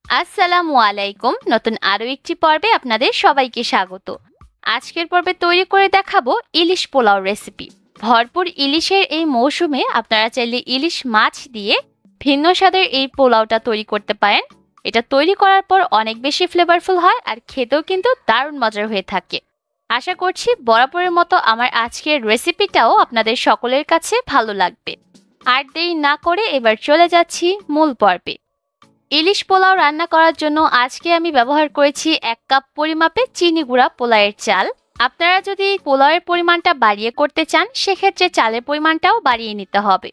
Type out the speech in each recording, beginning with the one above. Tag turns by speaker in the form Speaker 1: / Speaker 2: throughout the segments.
Speaker 1: আসসালামু আলাইকুম। নতুন আরো একটি পর্বে আপনাদের সবাইকে স্বাগত। আজকের পর্বে তৈরি করে দেখাবো ইলিশ পোলাও রেসিপি। ভরপুর ইলিশের এই মৌসুমে আপনারা চাইলে ইলিশ মাছ দিয়ে ভিন্ন স্বাদের এই পোলাওটা তৈরি করতে পারেন। এটা তৈরি করার পর অনেক বেশি ফ্লেভারফুল হয় আর খেতেও কিন্তু দারুণ মজার হয়ে থাকে। আশা করছি বরাবরের মতো আমার আজকের রেসিপিটাও আপনাদের সকলের কাছে ভালো লাগবে। আর দেরি না করে এবার চলে যাচ্ছি মূল পর্বে। ইলিশ পোলাও রান্না করার জন্য আজকে আমি ব্যবহার করেছি 1 কাপ পরিমাপে চিনি গুঁড়া পোলাওয়ের চাল। আপনারা যদি পোলাওয়ের পরিমাণটা বাড়িয়ে করতে চান সেক্ষেত্রে চালের পরিমাণটাও বাড়িয়ে নিতে হবে।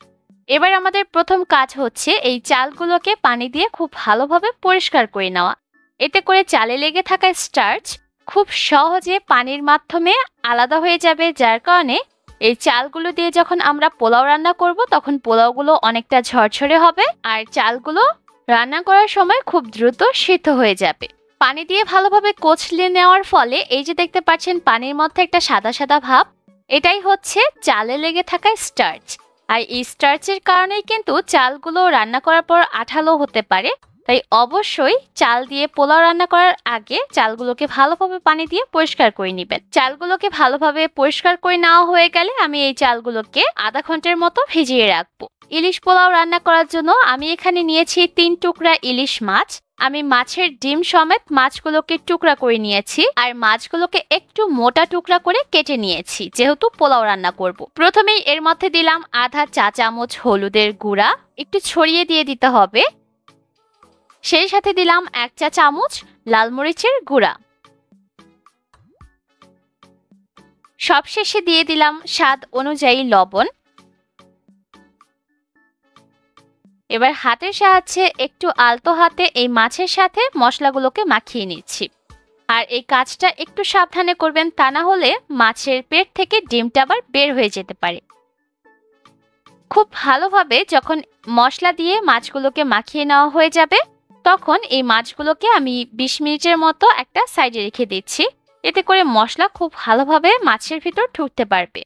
Speaker 1: এবার আমাদের প্রথম কাজ হচ্ছে এই চালগুলোকে পানি দিয়ে খুব ভালোভাবে পরিষ্কার করে নেওয়া। এতে করে চালে লেগে থাকা স্টার্চ খুব সহজে পানির মাধ্যমে আলাদা হয়ে যাবে, যার কারণে এই চালগুলো দিয়ে যখন আমরা পোলাও রান্না করব তখন পোলাওগুলো অনেকটা ঝরঝরে হবে আর চালগুলো রান্না করার সময় খুব দ্রুত সিদ্ধ হয়ে যাবে। পানি দিয়ে ভালোভাবে কচলে নেওয়ার ফলে এই যে দেখতে পাচ্ছেন পানির মধ্যে একটা সাদা সাদা ভাব, এটাই হচ্ছে চালে লেগে থাকা স্টার্চ। আর এই স্টার্চের কারণেই কিন্তু চালগুলো রান্না করার পর আঠালো হতে পারে। তাই অবশ্যই চাল দিয়ে পোলাও রান্না করার আগে চালগুলোকে ভালোভাবে পানি দিয়ে পরিষ্কার করে নেবেন। চালগুলোকে ভালোভাবে পরিষ্কার করে নেওয়া হয়ে গেলে আমি এই চালগুলোকে আধা ঘন্টার মতো ভিজিয়ে রাখবো। ইলিশ পোলাও রান্না করার জন্য আমি এখানে নিয়েছি 3 টুকরা ইলিশ মাছ। আমি মাছের ডিম সমেত মাছগুলোকে টুকরা করে নিয়েছি আর মাছগুলোকে একটু মোটা টুকরা করে কেটে নিয়েছি, যেহেতু পোলাও রান্না করব। প্রথমেই এর মধ্যে দিলাম আধা চা চামচ হলুদের গুঁড়া, একটু ছড়িয়ে দিয়ে দিতে হবে। সেই সাথে দিলাম 1 চা চামচ লাল মরিচের গুঁড়া। সবশেষে দিয়ে দিলাম স্বাদ অনুযায়ী লবণ। এবার হাতের সাহায্যে একটু আলতো হাতে এই মাছের সাথে মশলাগুলোকে মাখিয়ে নিচ্ছি। আর এই কাজটা একটু সাবধানে করবেন, তা না হলে মাছের পেট থেকে ডিমটা আবার বের হয়ে যেতে পারে। খুব ভালোভাবে যখন মশলা দিয়ে মাছগুলোকে মাখিয়ে নেওয়া হয়ে যাবে তখন এই মাছগুলোকে আমি 20 মিনিটের মতো একটা সাইডে রেখে দিচ্ছি। এতে করে মশলা খুব ভালোভাবে মাছের ভিতর ঢুকতে পারবে।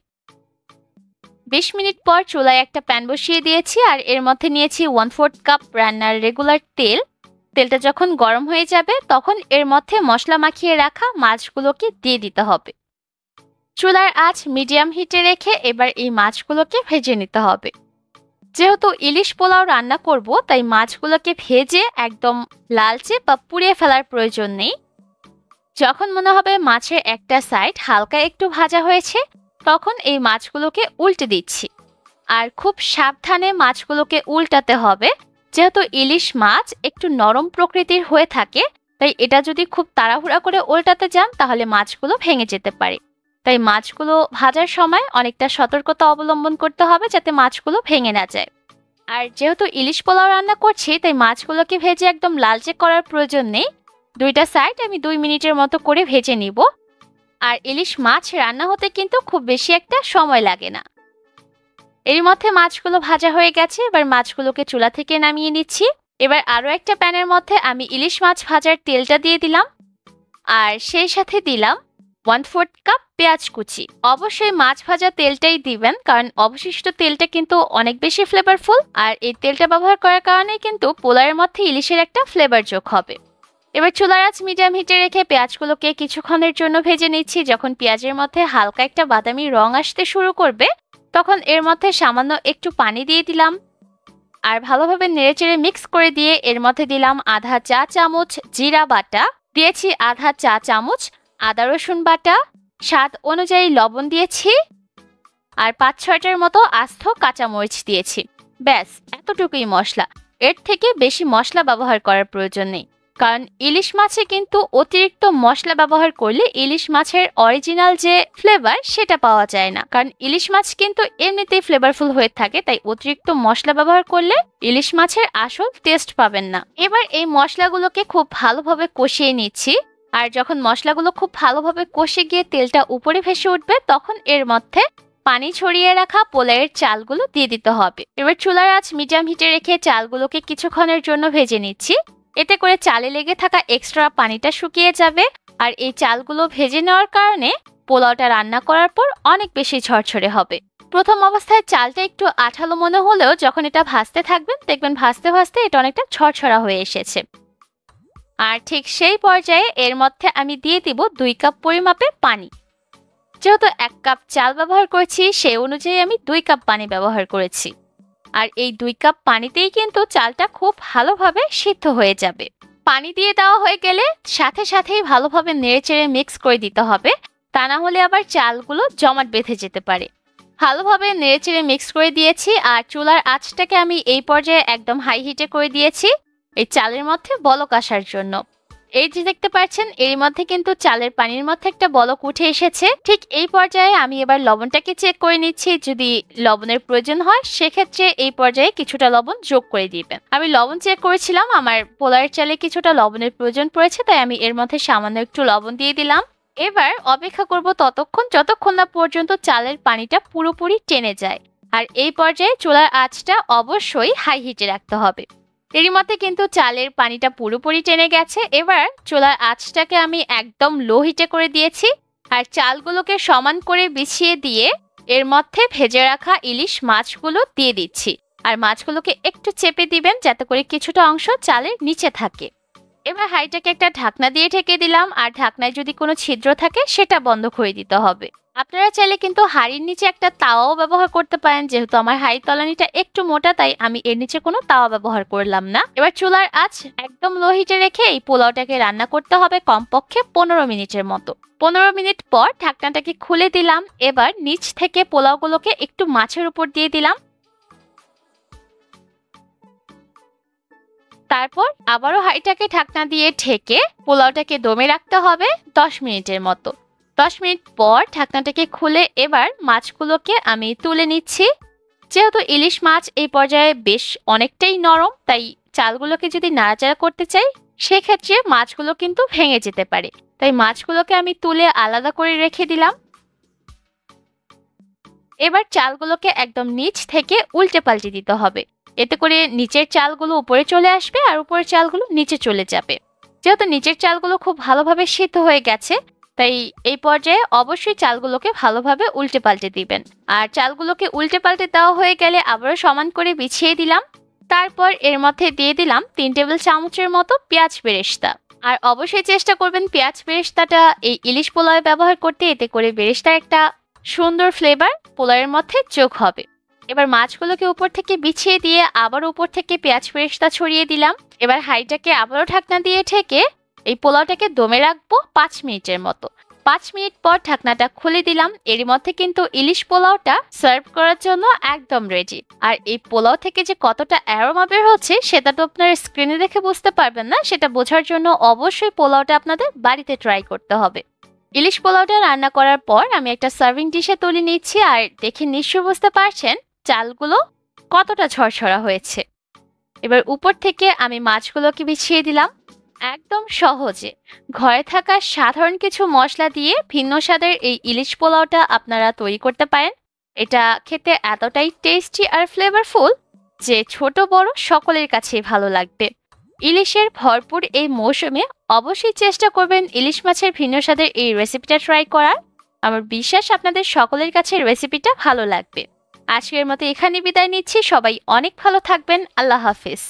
Speaker 1: 20 মিনিট পর চুলায় একটা প্যান বসিয়ে দিয়েছি আর এর মধ্যে নিয়েছি 1/4 কাপ রান্নার রেগুলার তেল। তেলটা যখন গরম হয়ে যাবে তখন এর মধ্যে মশলা মাখিয়ে রাখা মাছগুলোকে দিয়ে দিতে হবে। চুলার আঁচ মিডিয়াম হিটে রেখে এবার এই মাছগুলোকে ভেজে নিতে হবে। যেহেতু ইলিশ পোলাও রান্না করব তাই মাছগুলোকে ভেজে একদম লালচে বা পুড়িয়ে ফেলার প্রয়োজন নেই। যখন মনে হবে মাছের একটা সাইড হালকা একটু ভাজা হয়েছে তখন এই মাছগুলোকে উল্টে দিচ্ছি। আর খুব সাবধানে মাছগুলোকে উল্টাতে হবে, যেহেতু ইলিশ মাছ একটু নরম প্রকৃতির হয়ে থাকে, তাই এটা যদি খুব তাড়াহুড়া করে উল্টাতে যান তাহলে মাছগুলো ভেঙে যেতে পারে। তাই মাছগুলো ভাজার সময় অনেকটা সতর্কতা অবলম্বন করতে হবে যাতে মাছগুলো ভেঙে না যায়। আর যেহেতু ইলিশ পোলাও রান্না করছি তাই মাছগুলোকে ভেজে একদম লালচে করার প্রয়োজন নেই। দুইটা সাইড আমি 2 মিনিটের মতো করে ভেজে নিব। আর ইলিশ মাছ রান্না হতে কিন্তু খুব বেশি একটা সময় লাগে না। এর মধ্যে মাছগুলো ভাজা হয়ে গেছে, এবার মাছগুলোকে চুলা থেকে নামিয়ে নিচ্ছি। এবার আরো একটা প্যানের মধ্যে আমি ইলিশ মাছ ভাজার তেলটা দিয়ে দিলাম আর সেই সাথে দিলাম 1/4 কাপ পেঁয়াজ কুচি। অবশ্যই মাছ ভাজা তেলটাই দিবেন, কারণ অবশিষ্ট তেলটা কিন্তু অনেক বেশি ফ্লেভারফুল আর এই তেলটা ব্যবহার করার কারণে কিন্তু পোলাওয়ের মধ্যে ইলিশের একটা ফ্লেভার যোগ হবে। এবার চুলার আঁচ মিডিয়াম হিটে রেখে পেঁয়াজগুলোকে কিছুক্ষণের জন্য ভেজে নিচ্ছি। যখন পেঁয়াজের মধ্যে হালকা একটা বাদামি রং আসতে শুরু করবে তখন এর মধ্যে সামান্য একটু পানি দিয়ে দিলাম আর ভালোভাবে নেড়েচেড়ে মিক্স করে দিয়ে এর মধ্যে দিলাম আধা চা চামচ জিরা বাটা, দিয়েছি আধা চা চামচ আদা রসুন বাটা, স্বাদ অনুযায়ী লবণ দিয়েছি আর 5-6টার মতো আস্ত কাঁচামরিচ দিয়েছি। ব্যাস এতটুকুই মশলা, এর থেকে বেশি মশলা ব্যবহার করার প্রয়োজন নেই। কারণ ইলিশ মাছে কিন্তু অতিরিক্ত মশলা ব্যবহার করলে ইলিশ মাছের অরিজিনাল যে ফ্লেভার সেটা পাওয়া যায় না। কারণ ইলিশ মাছ কিন্তু এমনিতেই ফ্লেভারফুল হয়ে থাকে, তাই অতিরিক্ত মশলা ব্যবহার করলে ইলিশ মাছের আসল টেস্ট পাবেন না। এবার এই মশলাগুলোকে খুব ভালোভাবে কষিয়ে নিচ্ছি আর যখন মশলাগুলো খুব ভালোভাবে কষে গিয়ে তেলটা উপরে ভেসে উঠবে তখন এর মধ্যে পানি ছড়িয়ে রাখা পোলাওয়ের চালগুলো দিয়ে দিতে হবে। এবার চুলার আঁচ মিডিয়াম হিটে রেখে চালগুলোকে কিছুক্ষণের জন্য ভেজে নিচ্ছি। এতে করে চালে লেগে থাকা এক্সট্রা পানিটা শুকিয়ে যাবে আর এই চালগুলো ভেজে নেওয়ার কারণে পোলাওটা রান্না করার পর অনেক বেশি ঝরঝরে হবে। প্রথম অবস্থায় চালটা একটু আঠালো মনে হলেও যখন এটা ভাজতে থাকবেন দেখবেন ভাজতে ভাজতে এটা অনেকটা ঝরঝরা হয়ে এসেছে। আর ঠিক সেই পর্যায়ে এর মধ্যে আমি দিয়ে দিব 2 কাপ পরিমাপে পানি। যেহেতু 1 কাপ চাল ব্যবহার করেছি সেই অনুযায়ী আমি 2 কাপ পানি ব্যবহার করেছি। আর এই 2 কাপ পানিতেই কিন্তু চালটা খুব ভালোভাবে সিদ্ধ হয়ে যাবে। পানি দিয়ে দেওয়া হয়ে গেলে সাথে সাথেই ভালোভাবে নেড়েচেড়ে মিক্স করে দিতে হবে, তা না হলে আবার চালগুলো জমাট বেঁধে যেতে পারে। ভালোভাবে নেড়েচেড়ে মিক্স করে দিয়েছি আর চুলার আঁচটাকে আমি এই পর্যায়ে একদম হাই হিটে করে দিয়েছি এই চালের মধ্যে বলক আসার জন্য। এই যে দেখতে পাচ্ছেন এর মধ্যে কিন্তু চালের পানির মধ্যে একটা বলক উঠে এসেছে। ঠিক এই পর্যায়ে আমি এবার লবণটাকে চেক করে নিচ্ছি, যদি লবণের প্রয়োজন হয় সেক্ষেত্রে এই পর্যায়ে কিছুটা লবণ যোগ করে দিবেন। আমি লবণ চেক করেছিলাম, আমার পোলাওয়ের চালে কিছুটা লবণের প্রয়োজন পড়েছে, তাই আমি এর মধ্যে সামান্য একটু লবণ দিয়ে দিলাম। এবার অপেক্ষা করব ততক্ষণ যতক্ষণ না পর্যন্ত চালের পানিটা পুরোপুরি টেনে যায়। আর এই পর্যায়ে চুলার আঁচটা অবশ্যই হাই হিটে রাখতে হবে। এরই মধ্যে কিন্তু চালের পানিটা পুরোপুরি টেনে গেছে। এবার চুলার আঁচটাকে আমি একদম লো হিটে করে দিয়েছি আর চালগুলোকে সমান করে বিছিয়ে দিয়ে এর মধ্যে ভেজে রাখা ইলিশ মাছগুলো দিয়ে দিচ্ছি। আর মাছগুলোকে একটু চেপে দিবেন যাতে করে কিছুটা অংশ চালের নিচে থাকে। এবার হাঁড়িটাকে একটা ঢাকনা দিয়ে ঢেকে দিলাম আর ঢাকনায় যদি কোনো ছিদ্র থাকে সেটা বন্ধ করে দিতে হবে। আপনারা চাইলে কিন্তু হাঁড়ির নিচে একটা তাওয়াও ব্যবহার করতে পারেন, যেহেতু আমার হাঁড়ির তলানিটা একটু মোটা তাই আমি এর নিচে কোনো তাওয়া ব্যবহার করলাম না। এবার চুলার আঁচ একদম লো হিটে রেখে এই পোলাওটাকে রান্না করতে হবে কমপক্ষে 15 মিনিটের মতো। 15 মিনিট পর ঢাকনাটাকে খুলে দিলাম। এবার নিচ থেকে পোলাওগুলোকে একটু মাছের উপর দিয়ে দিলাম। তারপর আবারও হাঁড়িটাকে ঢাকনা দিয়ে ঢেকে পোলাওটাকে দমে রাখতে হবে 10 মিনিটের মতো। 10 মিনিট পর ঢাকনাটাকে খুলে এবার মাছগুলোকে আমি তুলে নিচ্ছি। যেহেতু ইলিশ মাছ এই পর্যায়ে বেশ অনেকটাই নরম, তাই চালগুলোকে যদি নাড়াচাড়া করতে চাই সেক্ষেত্রে মাছগুলো কিন্তু ভেঙে যেতে পারে। তাই মাছগুলোকে আমি তুলে আলাদা করে রেখে দিলাম। এবার চালগুলোকে একদম নিচ থেকে উল্টে পাল্টে দিতে হবে, এতে করে নিচের চালগুলো উপরে চলে আসবে আর উপরের চালগুলো নিচে চলে যাবে। যেহেতু নিচের চালগুলো খুব ভালোভাবে সিদ্ধ হয়ে গেছে তাই এই পর্যায়ে অবশ্যই চালগুলোকে ভালোভাবে উল্টে পাল্টে দিবেন। আর চালগুলোকে উল্টে পাল্টে দেওয়া হয়ে গেলে আবারও সমান করে বিছিয়ে দিলাম। তারপর এর মধ্যে দিয়ে দিলাম 3 টেবিল চামচের মতো পেঁয়াজ বেরেস্তা। আর অবশ্যই চেষ্টা করবেন পেঁয়াজ বেরেস্তাটা এই ইলিশ পোলাওয়ে ব্যবহার করতে, এতে করে বেরেস্তার একটা সুন্দর ফ্লেভার পোলাওয়ের মধ্যে যোগ হবে। এবার মাছগুলোকে উপর থেকে বিছিয়ে দিয়ে আবার উপর থেকে পেঁয়াজ বেরেস্তা ছড়িয়ে দিলাম। এবার হাঁড়িটাকে আবারও ঢাকনা দিয়ে ঢেকে এই পোলাওটাকে দমে রাখবো 5 মিনিটের মতো। 5 মিনিট পর ঢাকনাটা খুলে দিলাম। এরই মধ্যে কিন্তু ইলিশ পোলাওটা সার্ভ করার জন্য একদম রেডি। আর এই পোলাও থেকে যে কতটা অ্যারোমা বের হচ্ছে সেটা তো আপনারা স্ক্রিনে দেখে বুঝতে পারবেন না, সেটা বোঝার জন্য অবশ্যই পোলাওটা আপনাদের বাড়িতে ট্রাই করতে হবে। ইলিশ পোলাওটা রান্না করার পর আমি একটা সার্ভিং ডিশে তুলে নিচ্ছি। আর দেখে নিশ্চয়ই বুঝতে পারছেন চালগুলো কতটা ঝরঝরা হয়েছে। এবার উপর থেকে আমি মাছগুলোকে বিছিয়ে দিলাম। একদম সহজে ঘরে থাকা সাধারণ কিছু মশলা দিয়ে ভিন্ন স্বাদের এই ইলিশ পোলাওটা আপনারা তৈরি করতে পারেন। এটা খেতে এতটাই টেস্টি আর ফ্লেভারফুল যে ছোট বড় সকলের কাছেই ভালো লাগবে। ইলিশের ভরপুর এই মৌসুমে অবশ্যই চেষ্টা করবেন ইলিশ মাছের ভিন্ন স্বাদের এই রেসিপিটা ট্রাই করার। আমার বিশ্বাস আপনাদের সকলের কাছে রেসিপিটা ভালো লাগবে। আজকের মতো এখানে বিদায় নিচ্ছি। সবাই অনেক ভালো থাকবেন। আল্লাহ হাফেজ।